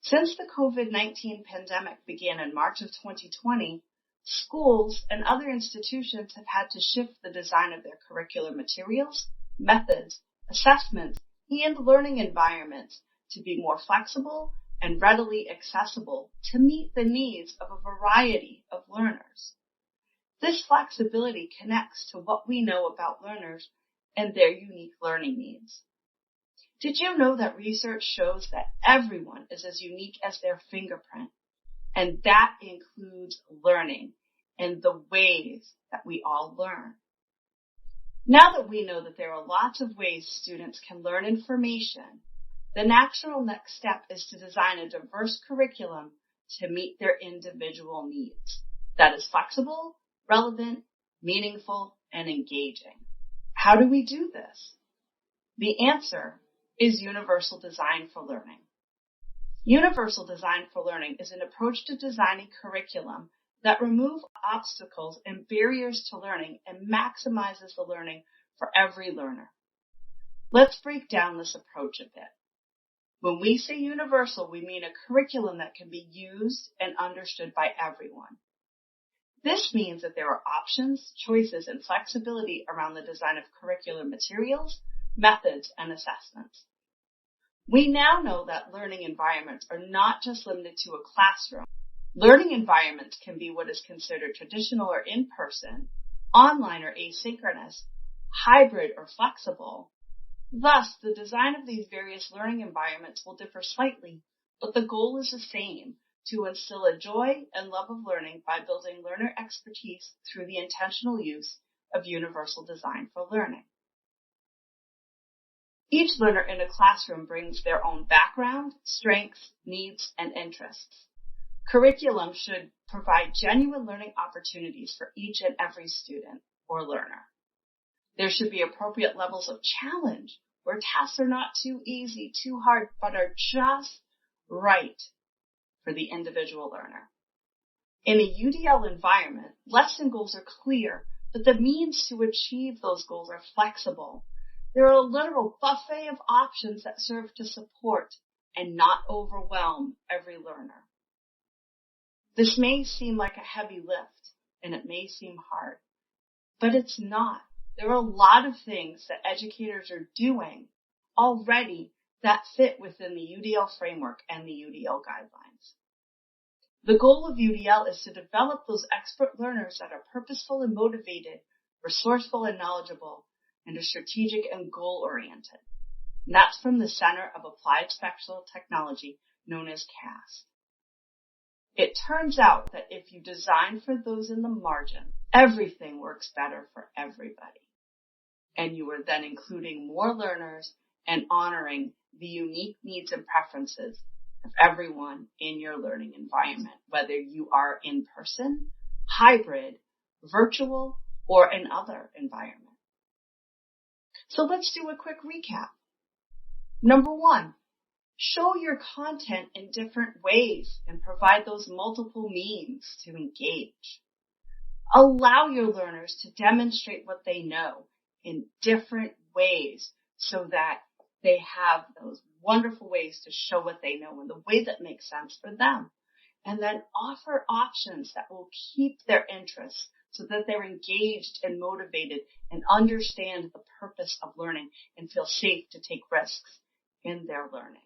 Since the COVID-19 pandemic began in March of 2020, schools and other institutions have had to shift the design of their curricular materials, methods, assessments, and learning environments to be more flexible and readily accessible to meet the needs of a variety of learners. This flexibility connects to what we know about learners and their unique learning needs. Did you know that research shows that everyone is as unique as their fingerprint? And that includes learning and the ways that we all learn. Now that we know that there are lots of ways students can learn information, the natural next step is to design a diverse curriculum to meet their individual needs that is flexible, relevant, meaningful, and engaging. How do we do this? The answer is universal design for learning. Universal design for learning is an approach to designing curriculum that removes obstacles and barriers to learning and maximizes the learning for every learner. Let's break down this approach a bit. When we say universal, we mean a curriculum that can be used and understood by everyone. This means that there are options, choices, and flexibility around the design of curricular materials, methods, and assessments. We now know that learning environments are not just limited to a classroom. Learning environments can be what is considered traditional or in-person, online or asynchronous, hybrid or flexible. Thus, the design of these various learning environments will differ slightly, but the goal is the same: to instill a joy and love of learning by building learner expertise through the intentional use of universal design for learning. Each learner in a classroom brings their own background, strengths, needs, and interests. Curriculum should provide genuine learning opportunities for each and every student or learner. There should be appropriate levels of challenge where tasks are not too easy, too hard, but are just right for the individual learner. In a UDL environment, lesson goals are clear, but the means to achieve those goals are flexible. There are a literal buffet of options that serve to support and not overwhelm every learner. This may seem like a heavy lift, and it may seem hard, but it's not. There are a lot of things that educators are doing already that fit within the UDL framework and the UDL guidelines. The goal of UDL is to develop those expert learners that are purposeful and motivated, resourceful and knowledgeable, and are strategic and goal-oriented. And that's from the Center of Applied Spectral Technology, known as CAST. It turns out that if you design for those in the margin, everything works better for everybody. And you are then including more learners and honoring the unique needs and preferences of everyone in your learning environment, whether you are in person, hybrid, virtual, or another environment. So let's do a quick recap. Number 1, show your content in different ways and provide those multiple means to engage. Allow your learners to demonstrate what they know in different ways so that they have those wonderful ways to show what they know in the way that makes sense for them. And then offer options that will keep their interest so that they're engaged and motivated and understand the purpose of learning and feel safe to take risks in their learning.